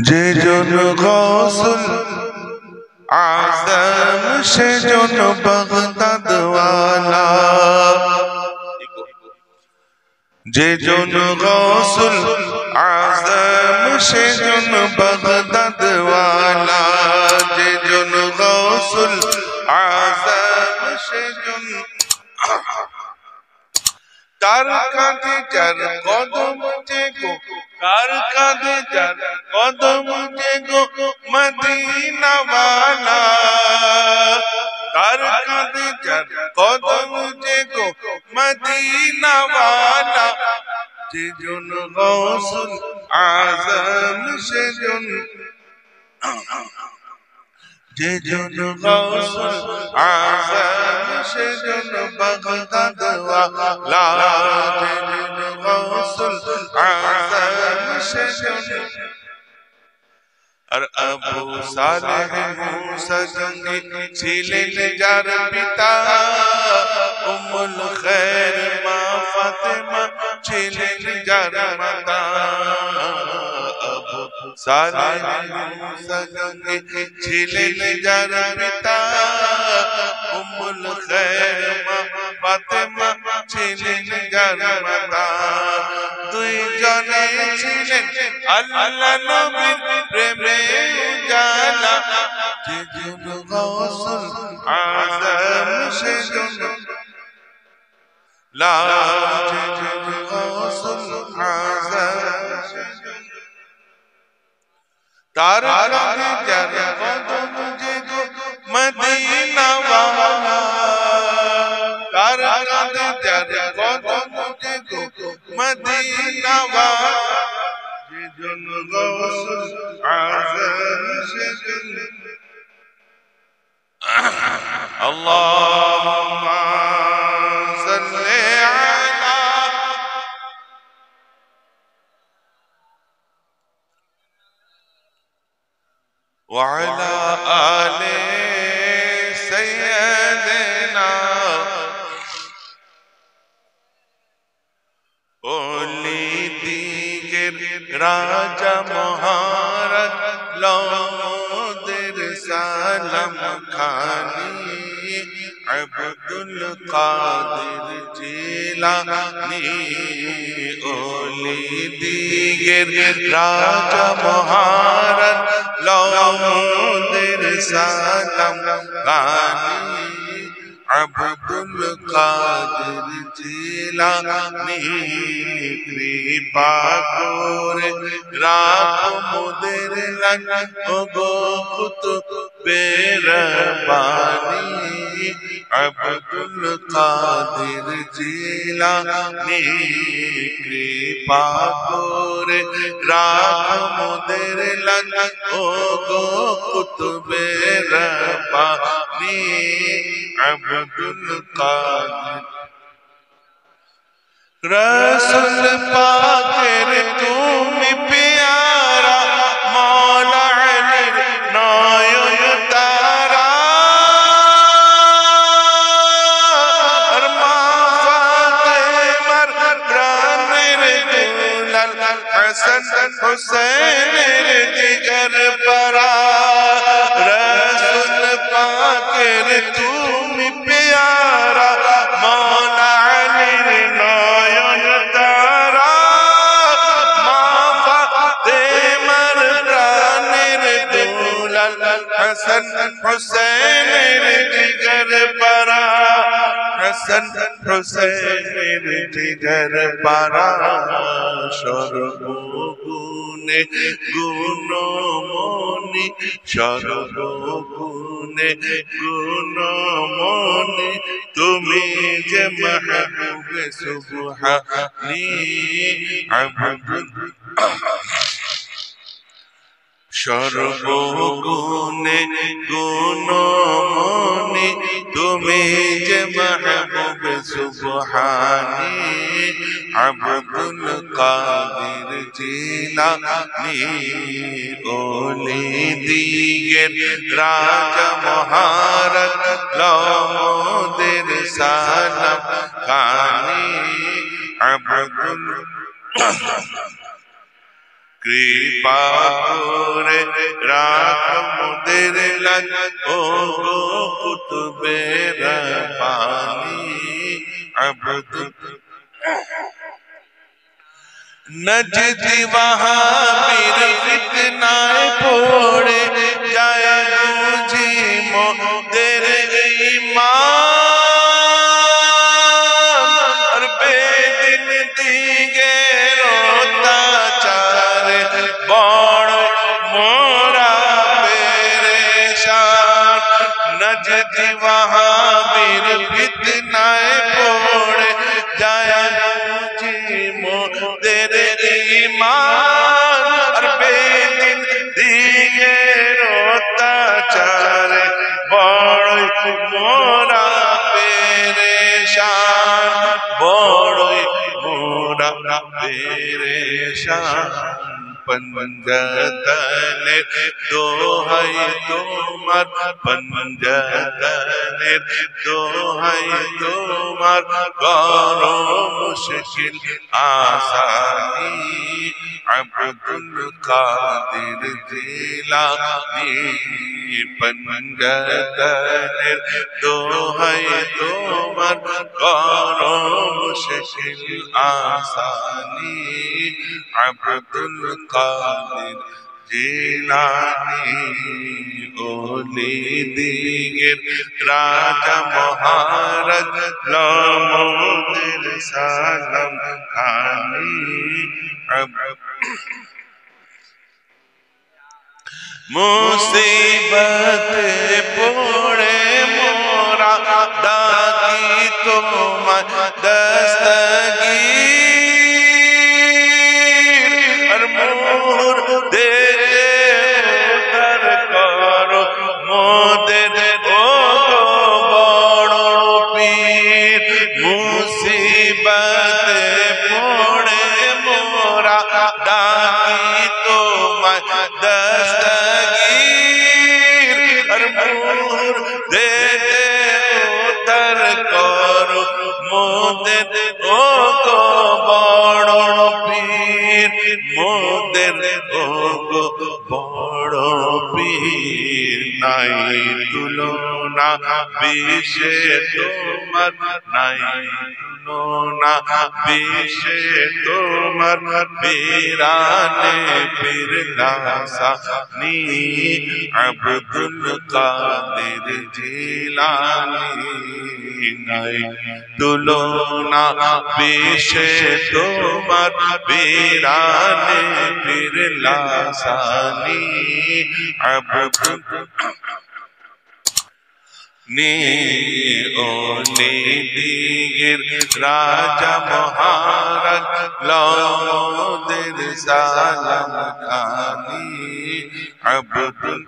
যে জন গৌসুল আজম সে জন বাগদাদ ওয়ালা, যে জন গৌসুল আজম সে জন বাগদাদ ওয়ালা, যে জন গৌসুল আজম সে জন তার কাঁধে যার কদম যে গো, তার কাঁধে যার কদম যে গো মদিনা ওয়ালা, তার কাঁধে যার কদম যে গো মদিনা ওয়ালা, যে জন গৌসুল আজম সে জন, যে জন গৌসুল আজম সে জন বাগদাদ ওয়ালা, যে জন গৌসুল আজম সে জন। আর আবু সালেহ মুসা জঙ্গি ছিলেন যার পিতা, উম্মুল খৈর মা ফাতেমা ছিলেন যার মাতা। আবু সালেহ মুসা জঙ্গি ছিলেন যার পিতা, উম্মুল খৈর মা ফাতেমা ছিলেন যার মাতা। দুই জনে ছিলেন আল্লাহ নবীর প্রেমে উজালা, যে জন গৌসুল আজম সে জন লা, যে জন গৌসুল আজম সে জন। তার কাঁধে যার কদম যে গো মদিনা ওয়ালা, তার কাঁধে যার কদম যে গো মদিনা ওয়ালা, যে জন গৌসুল আজম সে জন। আল্লাহুম্মা সাল্লি আলা ওয়া আলা আলি সাইয়্যিদিনা। ওলি দিগের রাজা মহারাজ লওদের সালাম খানি, আব্দুল কাদের জিলানী। ওলি দিগের রাজা মহারাজ লওদের সালাম খানি, আব্দুল কাদের জিলানী। কৃপা করে রাখো মোদের লাগি ওগো কুতুবে রব্বানী, আব্দুল কাদের জিলানী। কৃপা করে রাখো মোদের লাগি ওগো কুতুবে রব্বানী, আব্দুল কাদের। রসুল পাকের তুমি প্যারা, মৌলা আলীর নয়ন তারা, আর মা ফাতেমার প্রাণের দুলাল, হাসান হুসেনের জিগর পরা। রসুল পাকের তুমি প্যারা, মৌলা আলীর নয়ন তারা, মা ফাতেমার প্রাণের দুলাল, হাসান হুসেনের জিগর পরা, হাসান হুসেনের জিগর পরা। সর্বগুণে গুণমণি, সর্বগুণে গুণমণি, তুমি যে মাহবুবে সুবহানী, আব্দুল। সর্বগুণে গুণমণি, তুমি যে মাহবুবে সুবহানী, আব্দুল কাদের জিলানী। ওলি দিগের রাজা মহারাজ লওদের সালাম খানি, আব্দুল কৃপা করে রাখ মোদের লাজ ও গো কুতুবে রব্বানি আব্দুল নজদি ওয়াহাবীর ফিতনায় পড়ে যায় বুঝি মোদের ঈমান আর বেদিন দিগে অত্যাচারে বড় মোরা পেরেশান নজদি ওয়াহাবীর ফিতনায় পড়ে যায় বুঝি মোদের ঈমান আর বেদিন দিগে অত্যাচারে বড় মোরা পেরেশান বড় মোরা পেরেশান পঞ্জতনের দোহাই তোমার পঞ্জতনের দোহাই তোমার করো মুশকিল আসানি আব্দুল কাদের জিলানী পঞ্জতনের দোহাই তোমার করো মুশকিল আসানি আব্দুল কাদের জিলানী ওলি দিগের রাজা মহারাজ লমোদের সালাম খানি মুসিবতে পড়ে মোরা ডাকি তোমার দস্তগীর আর মোর দেতে উদ্ধার করো মোদের ও বড় পীর মুসিবতে পড়ে মোরা ডাকি তোমার দস্তগীর আর মোর দেতে উদ্ধার করো মোদের ও বড় পীর মোদের ও বড় পীর নাই তুলনা বিশ্বে তোমার নাই তুলনা বিশ্বে তোমার পীরানে পীর লাসানি আব্দুল কাদের জিলানী নাই তুলনা বিশ্বে তোমার পীরানে পীর লাসানি আব্দুল নি ওলি দিগের রাজা মহারাজ লমোদের সালাম খানি আব্দুল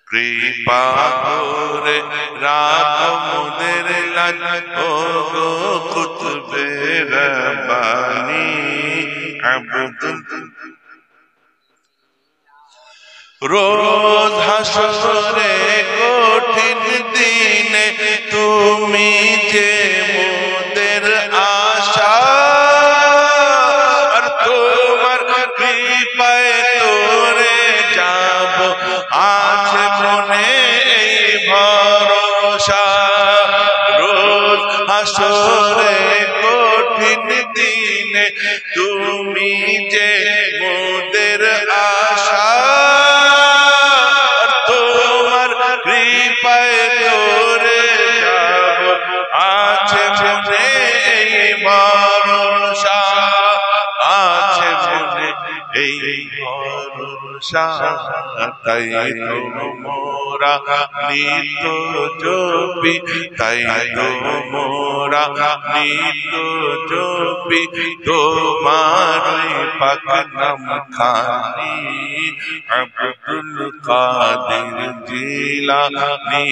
কৃপা করে রাখ মোদের লাজ ও গো কুতুবে রব্বানি আব্দুল রোজ হাসরে কঠিন দিনে তুমি যে মোদের আশা আর তোমার কৃপায় তোরে যাব আছে মনে এই ভরসা রোজ হাসরে কঠিন দিনে তুমি যে মোদের আশা কৃপায় তোরে যাব আছে মনে এই ভরসা আছে মনে এই ভরসা তাই তো মোরা নিত জপি তাই তো মোরা নিত জপি তোমারই পাক নাম খানি আব্দুল কাদের জিলানী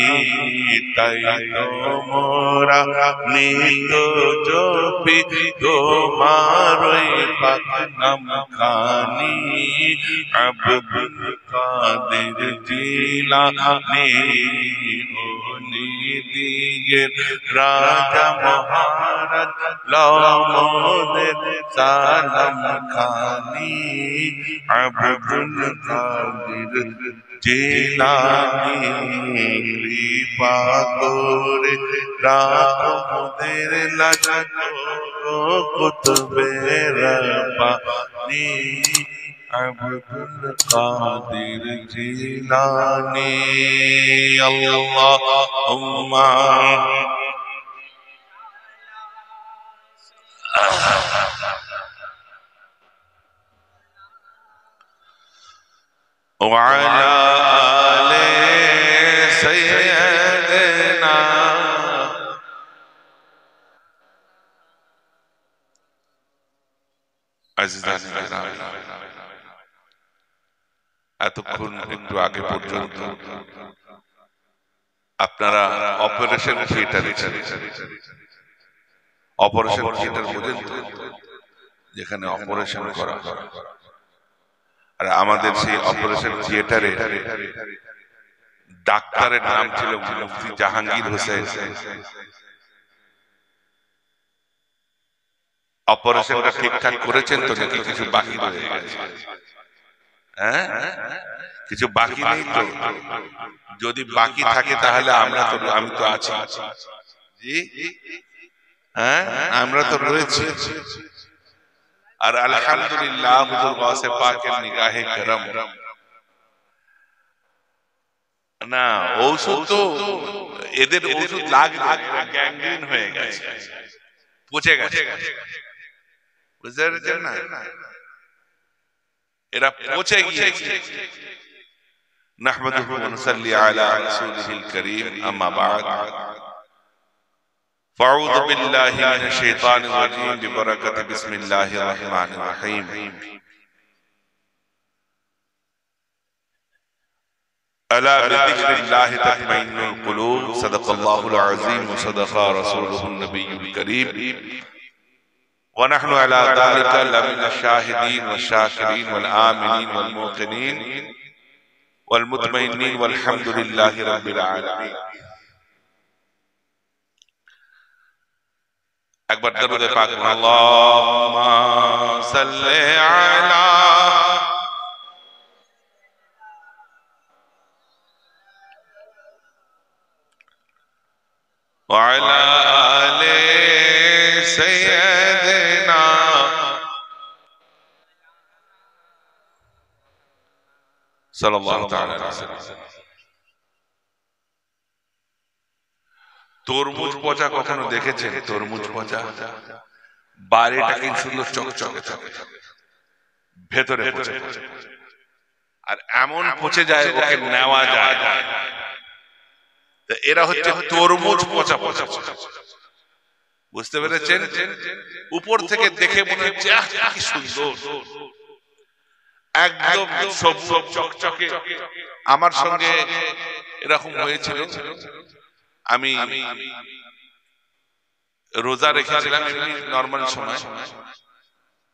তাই তো মোরা নিত জপি তোমারই পাক নাম খানি আব্দুল কাদের জিলানী ওলি দিগের রাজা মহারাজ লমদের সালাম খানি আব্দুল কাদের জিলানী কৃপা করে রাখো মোদের লাগা কুতুবে রব্বানী আব্দুল কাদের জিলানী আল্লাহুম্মা وعلى آل سيدنا আজিজান এতক্ষণ একটু আগে পর্যন্ত আপনারা অপারেশন থিয়েটারে অপারেশন থিয়েটার বোঝেন যেখানে অপারেশন করা হয় আর আমাদের সেই অপারেশন থিয়েটারে ডাক্তারের নাম ছিল মুফতি জাহাঙ্গীর হোসেন অপারেশনটা ঠিকঠাক করেছেন তো নাকি কিছু বাকি রয়ে গেছে হ্যাঁ কিছু বাকি নেই তো যদি বাকি থাকে তাহলে আমি তো আছি জি হ্যাঁ আমরা তো রয়েছি আর আলহামদুলিল্লাহ হুজুর গাউসে পাকের নিগাহে করম না ঔষধ তো এদের ওষুধ গ্যাংগ্রিন হয়ে গেছে পচে গেছে বুঝতে পেরেছেন না এরা পচে গিয়েছে নাহমাদুহু ওয়া নুসাল্লি আলা রাসূলিহিল কারীম আম্মা বা'দ ফাউযু বিল্লাহি মিনাশ শাইতানির রাজীম বিবারাকাতি বিসমিল্লাহির রহমানির রহিম ألا بذكر الله تطمئن القلوب صدق الله العظيم وصدق رسوله النبي الكريم ونحن على ذلك لمن الشاهدين والشاكرين والآمنين والموقنين والمطمئنين والحمد لله رب العالمين أكبر درود پاک اللهم صل على وعلى آل سيدنا صلى الله تعالى عليه وسلم তরমুজ পচা কখনো দেখেছেন তরমুজ পচা বাইরেটা কি সুন্দর চকচকে থাকে ভেতরে পচে আর এমন পচে যায় ওকে নেওয়া যায় এরা হচ্ছে তরমুজ পচা পচা বুঝতে পেরেছেন উপর থেকে দেখে মনে হচ্ছে কি সুন্দর একদম সবুজ চকচকে আমার সঙ্গে এরকম হয়েছিল আমি রোজা রেখেছিলাম এমনি নরমাল সময়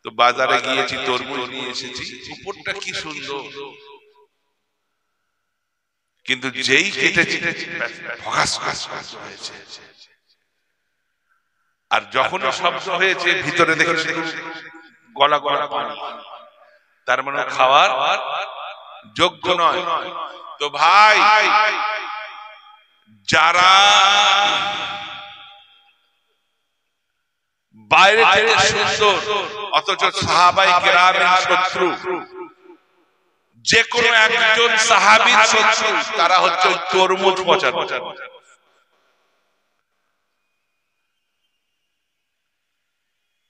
তো বাজারে গিয়েছি তরমুজ নিয়ে এসেছি উপরটা কি সুন্দর কিন্তু যেই কেটেছি হয়েছে আর যখন শব্দ হয়েছে ভিতরে দেখে গলা গলা পানি তার মানে খাওয়ার যোগ্য নয় তো ভাই যারা বাইরে থেকে সুন্দর অথচ সাহাবায়ে কেরামের শত্রু যে কোনো একজন সাহাবীর শত্রু তারা হচ্ছে তরমুজ পচা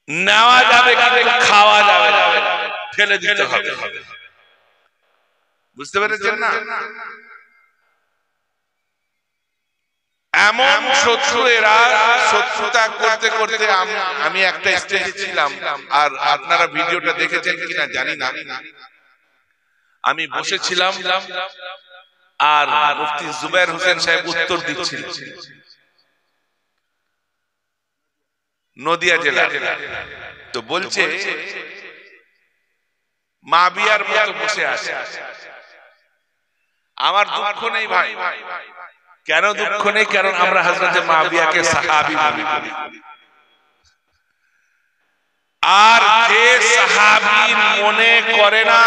নেওয়া যাবে কিন্তু খাওয়া যাবে না ফেলে দিতে হবে বুঝতে পেরেছেন না এমন শত্রু এরা শত্রুতা করতে করতে আমি একটা স্টেজে ছিলাম আর আপনারা ভিডিওটা দেখেছেন কিনা জানি না আমি বসেছিলাম আর মুফতি জুবায়ের হোসেন সাহেব উত্তর দিচ্ছিলেন নদিয়া জেলা তো বলছে মাবিয়ার মতো বসে আছে আমার দুঃখ নেই ভাই কেন দুঃখ নেই? কারণ আমরা হযরতে মুআবিয়াকে সাহাবী মনে করি। আর যে সাহাবী মনে করে না,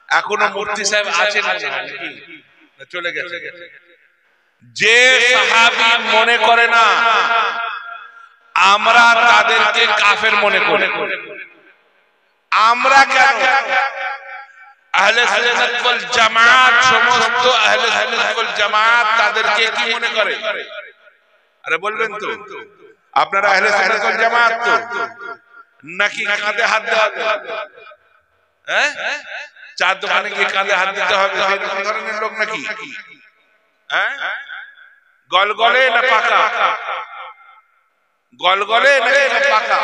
এখনো মুফতি সাহেব আছেন নাকি চলে গেছে, যে সাহাবী মনে করে না আমরা তাদেরকে কাফের মনে করি। আমরা কেন? আহলে সুন্নাত ওয়াল জামাত, সমস্ত আহলে সুন্নাত ওয়াল জামাত তাদেরকে কি মনে করে? আরে বলবেন তো আপনারা আহলে সুন্নাত ওয়াল জামাত তো নাকি কাঁধে হাত দেওয়া? হ্যাঁ, চার দোকানে গিয়ে কাঁধে হাত দিতে হবে এরকম ধরনের লোক নাকি? হ্যাঁ, গলগলে না পাকা? গলগলে না পাকা?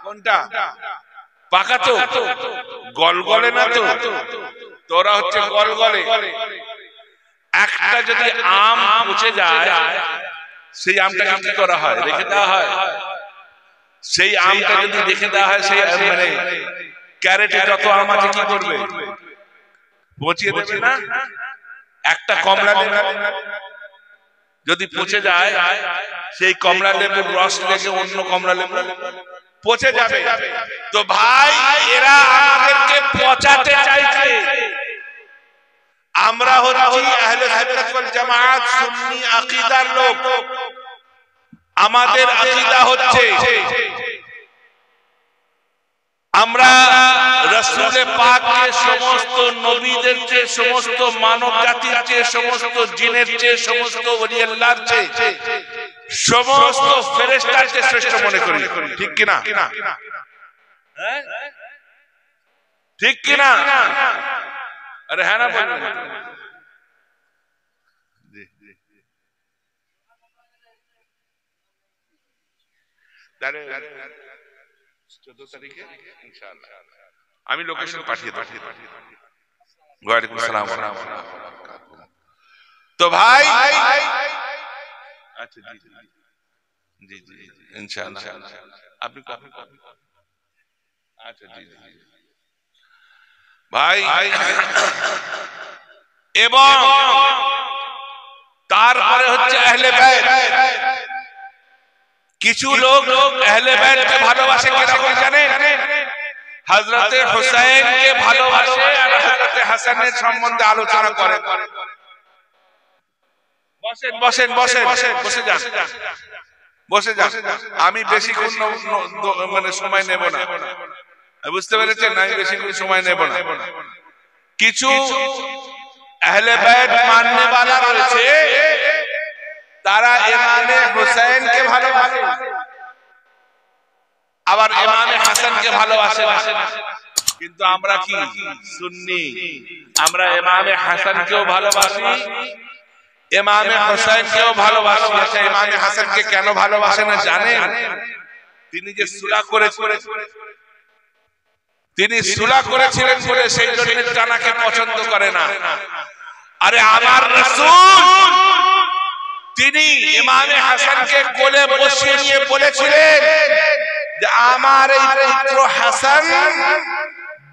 কোনটা? পাকা তো, গলগলে না তো। তোরা হচ্ছে গলগলে। একটা যদি আম পচে যায়, সেই আমটাকে কি করা হয়? রেখে দেওয়া হয়। সেই আমটা যদি রেখে দেওয়া হয়, সেই মানে ক্যারেটে যত আম আছে কি করবে? পচিয়ে দেবে না? একটা কমলা লেবু যদি পচে যায়, সেই কমলা লেবুর রস লেগে অন্য কমলা লেবু পচে যাবে। তো ভাই, এরা আমাদেরকে পচাতে চাইছে। আমরা হচ্ছি আহলে সুন্নাত ওয়াল জামাত, সুন্নি আকীদার লোক। আমাদের আকীদা হচ্ছে আমরা রাসূল পাকের সমস্ত নবীদের চেয়ে, সমস্ত মানব জাতির চেয়ে, সমস্ত জিনের চেয়ে, সমস্ত ওলি আল্লাহর চেয়ে, সমস্ত ফেরেশতার চেয়ে শ্রেষ্ঠ মনে করি। ঠিক কিনা? ঠিক কিনা? আরে হ্যাঁ না বলুন। তাহলে 14 তারিখে ইনশাআল্লাহ আমি লোকেশন পাঠিয়ে দেব। ওয়ালাইকুম আসসালাম ওয়া রাহমাতুল্লাহ। তো ভাই, আচ্ছা জি জি ইনশাআল্লাহ আপনি কখন? আচ্ছা জি ভাই। এবং তারপরে হচ্ছে আহলে বাইত। কিছু লোক আহলে বাইতকে ভালোবাসে কিরকম জানেন? হযরতে হুসাইনকে ভালোবাসে আর হযরতে হাসানের সম্বন্ধে আলোচনা করে। বসেন বসেন বসেন, বসে যান, বসে যান। আমি বেশিক্ষণ মানে সময় নেব না, বুঝতে পেরেছেন? আমি বেশিক্ষণ সময় নেব না। কিছু আহলে বাইত মাননে वाला রয়েছে, তারা ইমামে হুসাইনকে ভালোবাসে, আবার ইমামে হাসানকে ভালোবাসে না। কিন্তু আমরা কি সুন্নি? আমরা ইমামে হাসানকেও ভালোবাসি, ইমামে হুসাইনকেও ভালোবাসি। আচ্ছা, ইমামে হাসানকে কেন ভালোবাসে না জানেন? তিনি যে সুলাহ করেছিলেন, তিনি সুলাহ করেছিলেন বলে সেই জন্য জানাকে পছন্দ করে না। আরে আমার রাসূল তিনি ইমামে হাসানকে কোলে বসিয়ে নিয়ে বলেছিলেন যে আমার এই পুত্র হাসান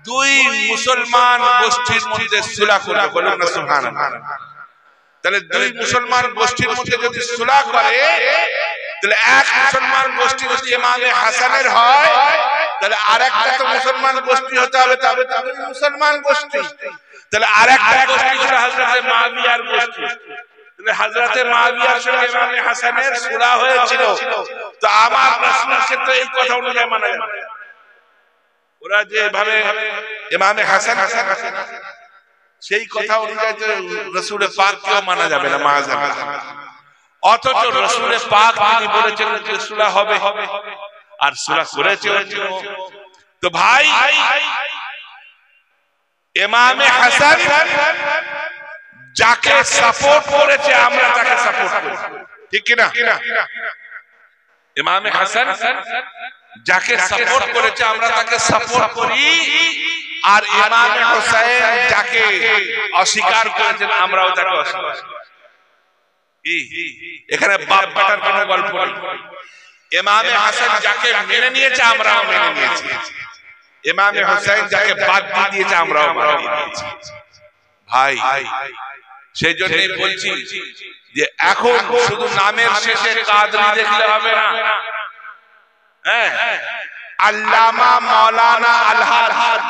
দুই মুসলমান গোষ্ঠীর মধ্যে সুলাহ করবে। বলুন না সুবহানাল্লাহ। তাহলে দুই মুসলমান গোষ্ঠীর মধ্যে যদি সুলাহ করে, তাহলে এক মুসলমান গোষ্ঠী যদি ইমামে হাসানের হয়, তাহলে আরেকটা তো মুসলমান গোষ্ঠী হতে হবে, তবে তবে মুসলমান গোষ্ঠী। তাহলে আরেকটা গোষ্ঠী ছিল হযরতে মুআবিয়ার গোষ্ঠী। তাহলে হযরতে মুআবিয়ার সঙ্গে ইমামে হাসানের সুলাহ হয়েছিল। তো আমার রাসূলকে তো এই কথা অনুযায়ী মানা যাবে। ওরা যেভাবে ইমামে হাসান সেই কথা অনুযায়ী তো রাসূল পাককেও মানা যাবে না, মাআযাল্লাহ। অথচ রাসূল পাক তিনি বলেছেন যে সুলাহ হবে, আর সুলাহ করেছে। তো ভাই, ইমামে হাসান যাকে সাপোর্ট করেছে আমরা তাকে সাপোর্ট করি। ঠিক কি না? ইমামে হাসান যাকে সাপোর্ট করেছে আমরা তাকে সাপোর্ট করি, আর ইমামে হুসাইন যাকে অস্বীকার করেছেন আমরাও তাকে অস্বীকার করি। এখানে বাপ বেটার কোনো গল্প নেই। ইমামে হাসান যাকে মেনে নিয়েছে আমরাও মেনে নিয়েছি, ইমামে হুসাইন যাকে বাদ দিয়ে দিয়েছে আমরাও বাদ দিয়ে দিয়েছি। ভাই, সেই জন্যই বলছি যে এখন শুধু নামের শেষে কাদরি দেখলে হবে না। হ্যাঁ, আল্লামা মাওলানা আল-হাদ,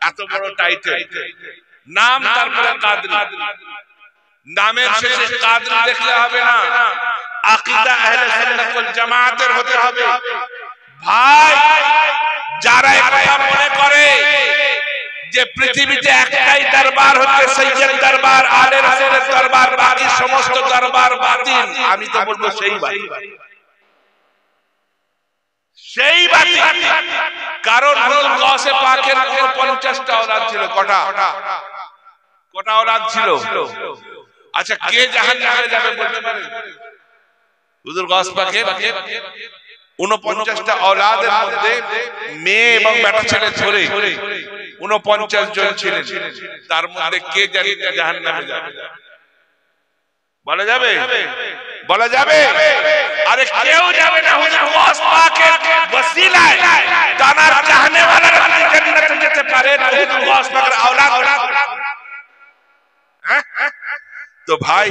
এত বড় টাইটেল, নাম তারপরে কাদরি। নামের শেষে কাদরি দেখলে হবে না, আকীদা আহলে সুন্নাত ওয়াল জামাতের হতে হবে। ভাই, যারা এটা মনে করে যে পৃথিবীতে একটাই দরবার হচ্ছে সৈয়দ দরবার, আলে রাসূলের দরবার, বাকি সমস্ত দরবার বাতিল, আমি তো বলবো সেই বাতিল, সেই বাতিল। কারণ হুজুর গাউসে পাকের 49টা औलाद ছিল। কটা औलाद ছিল? আচ্ছা, কে জাহান্নামে যাবে বলতে পারেন? হুজুর গাউস পাকের 49টা औलादের মধ্যে মেয়ে এবং বেটা ছেলে ধরে 49 জন ছিলেন। তার মধ্যে কে জাহান্নামে যাবে? বলা যাবে? বলা যাবে? আরে কেউ যাবে না। হুজুর গাউস পাকের ওসিলায় তানার চাহনে ওয়ালারা জান্নাতে যেতে পারে না, হুজুর গাউস পাকের औलाद। তো ভাই,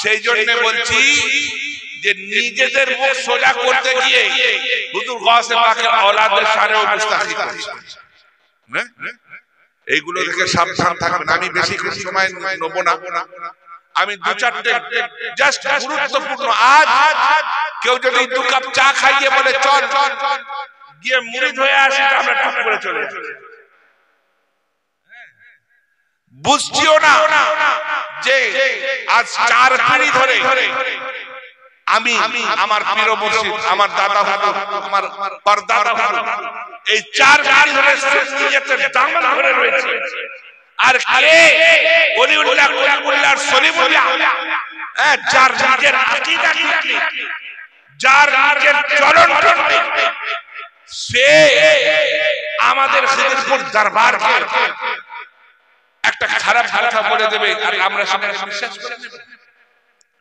সেই জন্য বলছি যে নিজেদের মুখ সোজা করতে গিয়ে হুজুর গাউসে পাকের औलादের শানেও মুস্তাকি করছে। এইগুলো থেকে সাবধান থাকবেন। আমি বেশি সময় নেব না, আমি দু চারটে জাস্ট গুরুত্বপূর্ণ। আজ কেউ যদি 2 কাপ চা খাইয়ে বলে চল গিয়ে মুরিদ হয়ে আসি, আমরা টুক করে চলে যাই। বুঝছিও না যে আজ 4 পিঢ়ি ধরে আমি আমার পীর মুর্শিদ, আমার দাদা হুজুর, আমার পরদাদা হুজুর, এই 4 পিঢ়ি ধরে সুন্নিয়তের দামন ধরে রয়েছে। আর কে ওলিউল্লাহ, কুলিউল্লাহ, সলিমুল্লাহ, যার নিজের আকীদা ঠিক, যার নিজের চরণ ঠিক, সে আমাদের খিদমপুর দরবারকে একটা খারাপ কথা বলে দেবে আর আমরা সেটা বিশ্বাস করে নেব।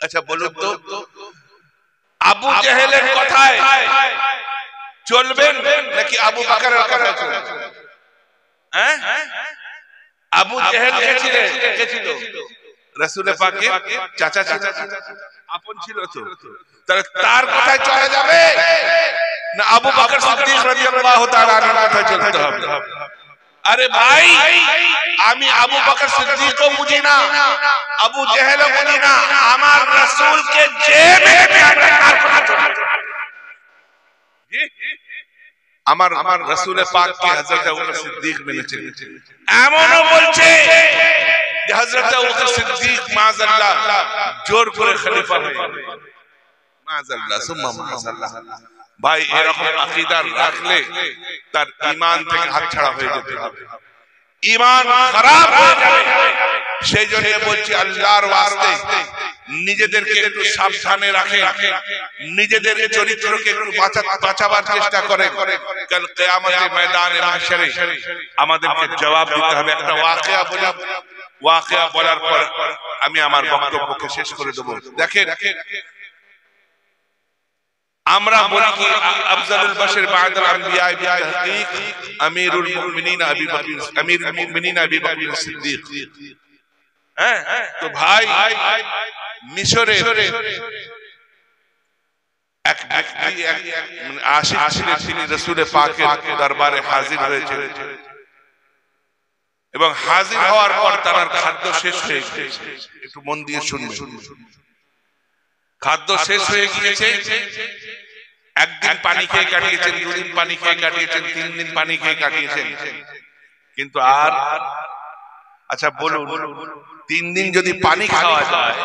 আচ্ছা বলুন তো, আবু জেহেলের কথায় চলবেন নাকি আবু বকরের কথায় চলবেন? হ্যাঁ, আবু জেহেল কে ছিল? রাসূল পাকের চাচা ছিল, আপন ছিল। তো তাহলে তার কথায় চলা যাবে না আবু বকর সিদ্দিক রাদিয়াল্লাহু তাআলা আনহুর কথায় চলতে হবে? আরে ভাই, আমি আবু বকর সিদ্দিকও বুঝি না, আবু জেহেলও বুঝি না, আমার রাসূলকে যে মেনে তার কথা চলবে। আমার রাসূল পাককে হযরত আবু বকর সিদ্দিক মেনেছেন। এমনও বলছে যে হযরত আবু বকর সিদ্দিক মাআযাল্লাহ জোর করে খলিফা হয়ে গেলেন। মাআযাল্লাহ সুম্মা মাআযাল্লাহ। ভাই, এরকম আকীদা রাখলে তার ঈমান থেকে হাতছাড়া হয়ে যেতে হবে, ঈমান খারাপ হয়ে যাবে। সেই জন্য বলছি আল্লাহর ওয়াস্তে নিজেদেরকে একটু সাবধানে রাখেন, নিজেদের চরিত্রকে একটু বাঁচাবার চেষ্টা করেন। কাল কিয়ামতের ময়দানে মাহশারে আমাদেরকে জবাব দিতে হবে। একটা ওয়াকিয়া বলার পর আমি আমার বক্তব্যকে শেষ করে দেব। দেখেন, আমরা বলি কি আফজালুল বাশর বা'দাল আম্বিয়া বিতাহকীক আমিরুল মুমিনিন আবী বকর সিদ্দিক। হ্যাঁ, তো ভাই, মিশরে এক ব্যক্তি আশিক ছিলেন, তিনি রাসূল পাকের দরবারে হাজির হয়েছেন এবং হাজির হওয়ার পর তার খাদ্য শেষ হয়ে গিয়েছে। একটু মন দিয়ে শুনবেন। খাদ্য শেষ হয়ে গিয়েছে, একদিন পানি খেয়ে কাটিয়েছেন, 2 দিন পানি খেয়ে কাটিয়েছেন, 3 দিন পানি খেয়ে কাটিয়েছেন, কিন্তু আর আচ্ছা বলুন, 3 দিন যদি পানি খাওয়া যায়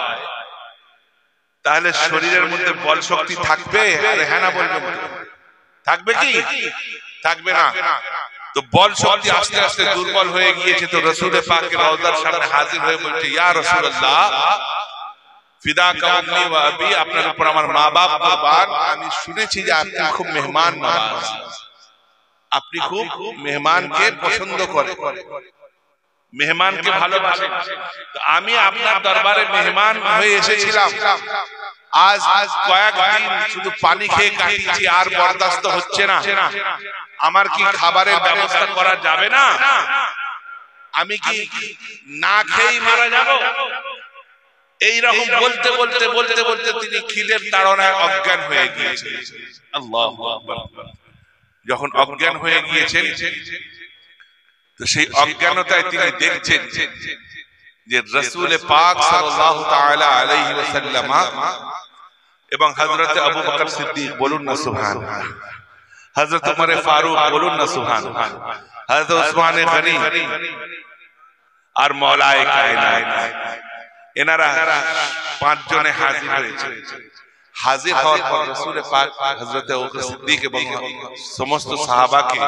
তাহলে শরীরের মধ্যে বল শক্তি থাকবে? আরে হ্যাঁ না বলবেন? থাকবে কি? থাকবে না। তো বল শক্তি আস্তে আস্তে দুর্বল হয়ে গিয়েছে। তো রাসূল পাকের রওজার সামনে হাজির হয়ে বলছে, ইয়া রাসূলুল্লাহ, ফিদাকা উম্মি ওয়া আবি, আপনার উপর আমার মা বাপ কুরবান। আমি শুনেছি যে আপনি খুব মেহমান নওয়াজ, আপনি খুব মেহমানকে পছন্দ করেন, মেহমানকে ভালোবাসেন। তো আমি আপনার দরবারে মেহমান হয়ে এসেছিলাম, আজ কয়েকদিন শুধু পানি খেয়ে কাটিয়েছি, আর বরদাস্ত হচ্ছে না। আমার কি খাবারের ব্যবস্থা করা যাবে না? আমি কি না খেয়েই মারা যাব? এইরকম বলতে বলতে বলতে বলতে তিনি খিদের তাড়নায় অজ্ঞান হয়ে গিয়েছেন। আল্লাহু আকবার। যখন অজ্ঞান হয়ে গিয়েছেন, তো সেই অজ্ঞানতায় তিনি দেখছেন যে রাসূল পাক সাল্লাল্লাহু তাআলা আলাইহি ওয়াসাল্লাম এবং হযরত আবু বকর সিদ্দিক, বলুন না সুবহানাল্লাহ, হযরত ওমর ফারুক, বলুন না সুবহানাল্লাহ, হযরত উসমান গনি আর মওলায়ে কায়নাত, এনারা পাঁচজনে হাজির হয়েছে। হাজির হওয়ার পর রাসূল পাক হযরত আবু বকর সিদ্দিক এবং সমস্ত সাহাবাকে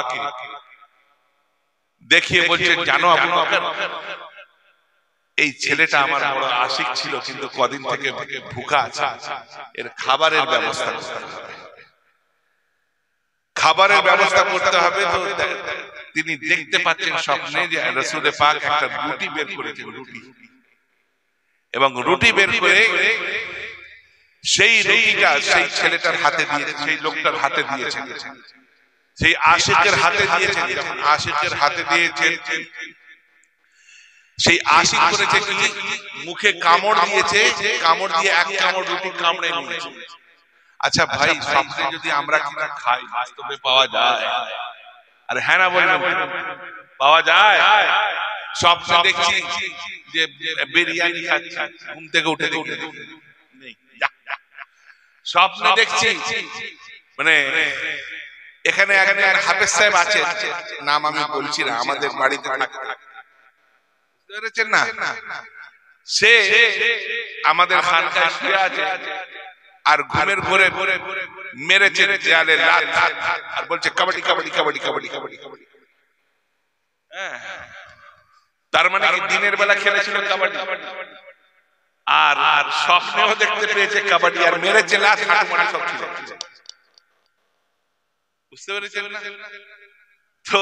দেখিয়ে বলছেন, জানো আবু বকর, এই ছেলেটা আমার বড় আশিক ছিল, কিন্তু কদিন থেকে ভুকা আছে, এর খাবারের ব্যবস্থা করতে হবে, খাবারের ব্যবস্থা করতে হবে। তো তিনি দেখতে পাচ্ছেন স্বপ্নে যে রাসূল পাক একটা রুটি বের করেছেন, রুটি, এবং রুটি বের করে সেই রুটিটা সেই ছেলেটার হাতে দিয়েছেন, সেই লোকটার হাতে দিয়েছেন, সেই আশিকের হাতে দিয়েছেন। যখন আশিকের হাতে দিয়েছেন, সেই আশিক করেছে কি, মুখে কামড় দিয়েছে, কামড় দিয়ে এক কামড় রুটি কামড়ে নিয়েছে। আচ্ছা ভাই, স্বপ্নে যদি আমরা কিছু খাই, বাস্তবে পাওয়া যায়? আরে হ্যাঁ না বলবেন, পাওয়া যায়। স্বপ্নে দেখছি যে বিরিয়ানি খাচ্ছি, ঘুম থেকে উঠে নেই। স্বপ্নে দেখছি মানে এখানে একজন হাফেজ সাহেব আছেন, নাম আমি বলছি না, আমাদের বাড়িতে থাকে, না, সে আমাদের খানকায় শুয়ে আছে, আর ঘুমের ঘরে মেরেছে দেয়ালে লাত, আর বলছে কাবাডি কাবাডি কাবাডি কাবাডি কাবাডি কাবাডি। তার মানে কি দিনের বেলা খেলেছিল কাবাডি, আর স্বপ্নেও দেখতে পেয়েছে কাবাডি, আর মেরেছে লাত, হাঁটু মাটি সব ছিল। বুঝতে পেরেছেন না? তো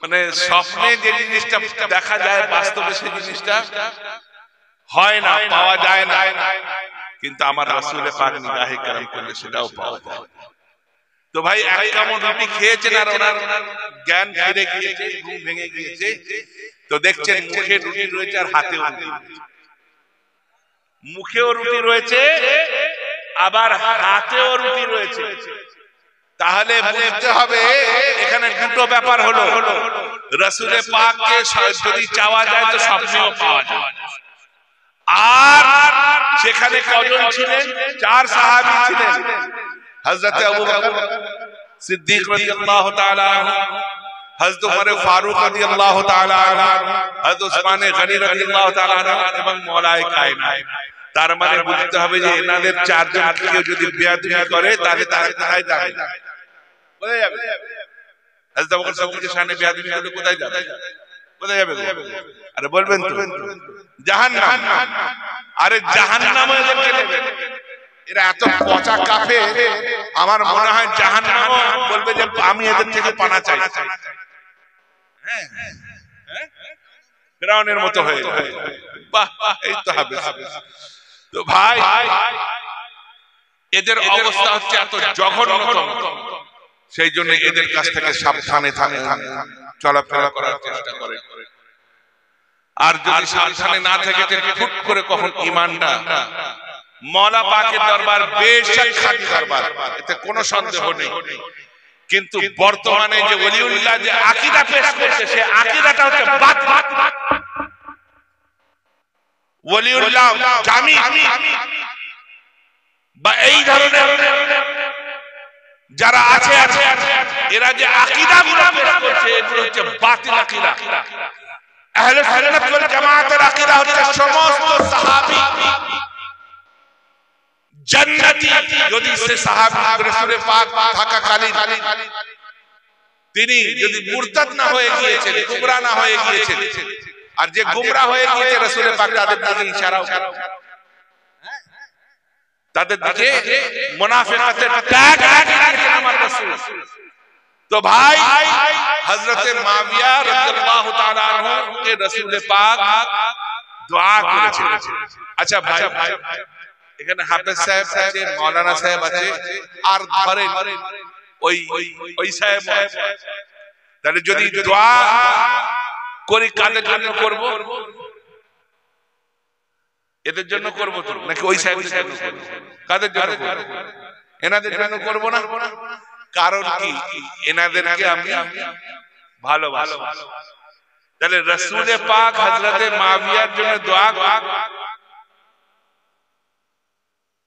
মানে স্বপ্নে যে জিনিসটা দেখা যায়, বাস্তবে সেই জিনিসটা হয় না, পাওয়া যায় না। কিন্তু আমার রাসূল পাক নিগাহে করম করলে সেটাও পাওয়া যায়। তো ভাই, এক কামড় রুটি খেয়েছেন আর ওনার জ্ঞান ফিরে গিয়েছে, ঘুম ভেঙে গিয়েছে। তো দেখছেন মুখে রুটি রয়েছে আর হাতেও রুটি রয়েছে, মুখেও রুটি রয়েছে আবার হাতেও রুটি রয়েছে। তাহলে বুঝতে হবে এখানে দুটো ব্যাপার হলো, রাসূল পাককে যদি চাওয়া যায় তো স্বপ্নেও পাওয়া যায়। আর সেখানে কজন ছিলেন? চার সাহাবী ছিলেন, হযরত আবু বকর সিদ্দিক রাদিয়াল্লাহু তাআলা আনহু, হযরত ওমর ফারুক রাদিয়াল্লাহু তাআলা আনহু, হযরত উসমান গনি রাদিয়াল্লাহু তাআলা আনহু এবং মওলায়ে কায়নাত। তার মানে বুঝতে হবে যে এনাদের চারজন কেউ যদি বেয়াদবি করে তাহলে তারা কোথায় যাবে? কোথায় যাবে? হযরত আবু বকর সিদ্দিকের সামনে বেয়াদবি করলে কোথায় যাবে? কোথায় যাবে? আরে বলবেন তো, জাহান্নাম। আরে জাহান্নামে এদেরকে নেবে। এরা এত পচা কাফের, আমার মনে হয় জাহান্নামও বলবে যে আমি এদের থেকে পানা চাই। হ্যাঁ, ফিরআউনের মতো হয়ে যাবে। বাহ, এই তো হবে। তো ভাই, এদের অবস্থা হচ্ছে এত জঘন্যতম, সেই জন্য এদের কাছ থেকে সাবধানে চলাফেরা করার চেষ্টা করে। আর যদি সাবধানে না থেকে ফুট করে কখন ঈমানটা মওলা পাকের দরবার বেশক খাঁটি দরবার, এতে কোনো সন্দেহ নেই। কিন্তু বর্তমানে যে ওলিউল্লাহ যে আকীদা পেশ করছে, সে আকীদাটা হচ্ছে বাতিল। ওলিউল্লাহ জামি বা এই ধরনের যারা আছে এরা যে আকীদা গুলো পেশ করছে, এগুলো হচ্ছে বাতিল আকীদা। আহলে সুন্নাত ওয়াল জামাতের আকীদা হচ্ছে সমস্ত সাহাবী জান্নাতি। যদি সে সাহাবী রাসূল পাক থাকাকালীন তিনি যদি মুরতাদ না হয়ে গিয়েছেন, গুমরাহ না হয়ে গিয়েছেন, আর যে গুমরাহ হয়ে গিয়েছে রাসূল পাক তাদের দিকে ইশারাও করেন, তাদের দিকে মুনাফিকাতের ট্যাগ লাগিয়েছেন আমার রাসূল। তো ভাই, হযরত মুআবিয়া রাদিয়াল্লাহু তাআলা আনহু কে রাসূল পাক দোয়া করেছেন। আচ্ছা ভাই, এখানে হাফেজ সাহেব আছে, মাওলানা সাহেব আছে, আর ধরে ওই সাহেব আছে। তাহলে যদি দোয়া করি কাদের জন্য করব? এদের জন্য করব তো নাকি ওই সাহেবের জন্য করব? কাদের জন্য করব? এনাদের জন্য করব না। কারণ কি? এনাদেরকে আমি ভালোবাসি। তাহলে রাসূলে পাক হযরতে মুআবিয়ার জন্য দোয়া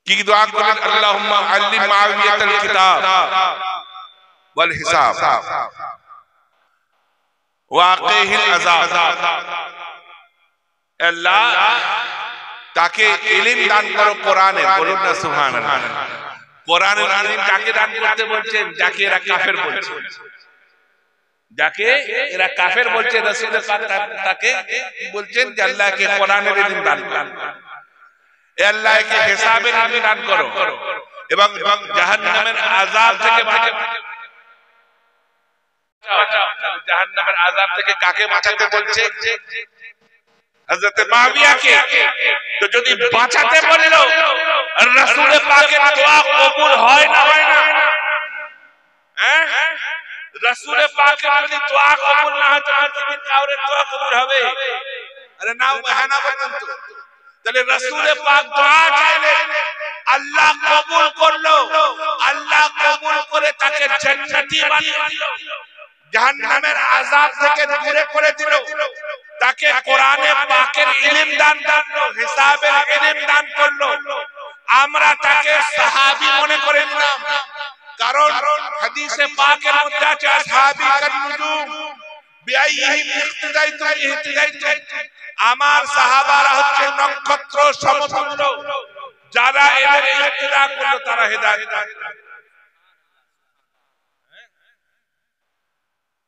কি দোয়া করেন? আল্লাহুম্মা আল্লিম মুআবিয়াতাল কিতাব ওয়াল হিসাব ওয়াকিহিল আযাব। আল্লাহ তাকে ইলম দান করো কোরআনের। বলুন না সুবহানাল্লাহ। কোরআনের ইলম কাকে দান করতে বলছেন? যাকে এরা কাফের বলছে, যাকে এরা কাফের বলছে। রাসূল পাক তাকে কি বলছেন? যে আল্লাহকে কোরআনের ইলম দান করো, আল্লাহকে হিসাবের ইলম দান করো এবং জাহান্নামের আযাব থেকে বাঁচাও। জাহান্নামের আযাব থেকে কাকে বাঁচাতে বলছে? হযরত মুআবিয়াকে। তো যদি বাঁচাতে বললো, আর রাসূল পাকের দোয়া কবুল হয় না? হয় না? হ্যাঁ, রাসূল পাকের যদি দোয়া কবুল না হয় তো পৃথিবীর কাউরে দোয়া কবুল হবে? আরে না, হ্যাঁ না বলুন তো। তাহলে রাসূল পাক দোয়া চাইলে আল্লাহ কবুল করলো, আল্লাহ কবুল করে তাকে জান্নাতি বানিয়ে দিল, জাহান্নামের আযাব থেকে দূরে করে দিল, তাকে কোরআনে পাকের ইলম দান করলো, হিসাবের ইলম দান করলো। আমরা তাকে সাহাবী মনে করে নিলাম, কারণ হাদিসে পাকের মধ্যে আছে আসহাবী কান নুজুম বিআইহিম ইহতিদাইতুম ইহতিদাইতুম। আমার সাহাবারা হচ্ছে নক্ষত্র সমতুল্য, যারা এদের ইহতিদা করলো তারা হেদায়েত পাবে।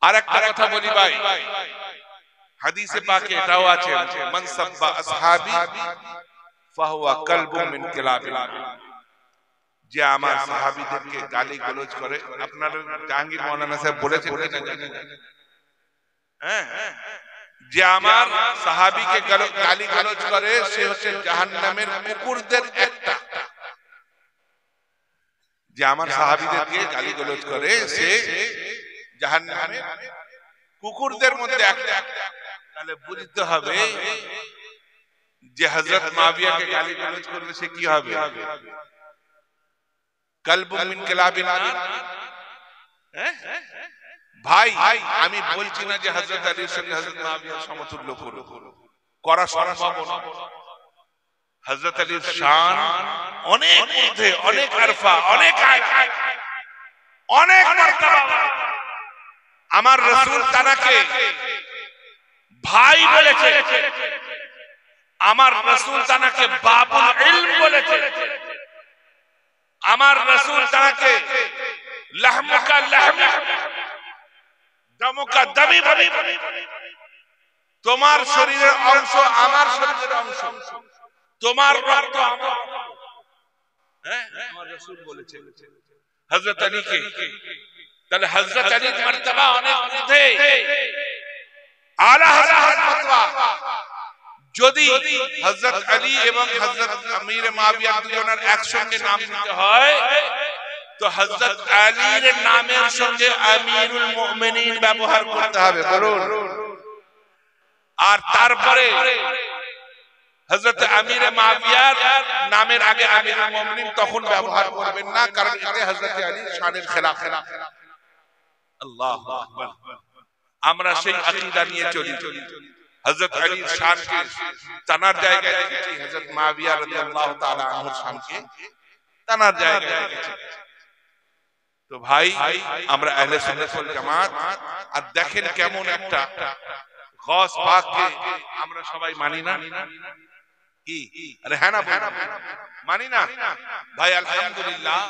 আরেকটা কথা বলি ভাই, হাদিসে পাকে এটাও আছে, মান সাব্বা আসহাবি ফাহুয়া কালবুম মিন কিলাবিল্লাহ। যে আমার সাহাবীদেরকে গালি গালাজ করে, আপনারা জাহাঙ্গীর মাওলানা সাহেব বলেছেন কিনা জানেন? হ্যাঁ, যে আমার সাহাবীকে গালি গালাজ করে সে হচ্ছে জাহান্নামের কুকুরদের একটা। যে আমার সাহাবীদেরকে গালি গালাজ করে সে জাহান্নামের কুকুরদের মধ্যে একটা। তাহলে বুঝতে হবে যে হযরত মুআবিয়াকে গালি গালাজ করলে সে কি হবে? কালবুম মিন কিলাবিল্লাহ। ভাই আমি বলছি না যে হযরত আলীর সঙ্গে হযরত মুআবিয়ার সমতুল্য করা সম্ভব না। হযরত আলীর শান অনেক ঊর্ধ্বে, অনেক আরফা, অনেক অনেক মার্তবা। আমার রাসূল তানাকে ভাই বলেছে, আমার রাসূল তানাকে বাবুল ইলম বলেছে, আমার রাসূল তানাকে লাহমুকা লাহমি দমুকা দমি বলে। তোমার শরীরের অংশ আমার শরীরের অংশ, তোমার রক্ত আমার। হ্যাঁ, আমার রাসূল বলেছে হযরত আলীকে। তাহলে হযরত আলীর মার্তবা অনেক ঊর্ধ্বে, আলা হাসান ফতোয়া। যদি হযরত আলী এবং হযরত আমির মুআবিয়া দুজনের একসঙ্গে নাম নিতে হয় তো হযরত আলীর নামের সঙ্গে আমিরুল মুমিনিন ব্যবহার করতে হবে। বলুন। আর তারপরে হযরত আমির মুআবিয়ার নামের আগে আমিরুল মুমিনিন তখন ব্যবহার করবেন না, কারণ এতে হযরত আলীর শানের খেলাফ। আল্লাহু আকবার। আমরা সেই আকীদা নিয়ে চলি। হযরত আলীর শানকে তানার জায়গায় দেখেছি, হযরত মুআবিয়া রাদিয়াল্লাহু তাআলা আনহুর শানকে তানার জায়গায় দেখেছি। তো ভাই আমরা আহলে সুন্নাত ওয়াল জামাত। আর দেখেন কেমন একটা গাউস পাককে আমরা সবাই মানি না কি? আরে হ্যাঁ না মানি না ভাই? আলহামদুলিল্লাহ।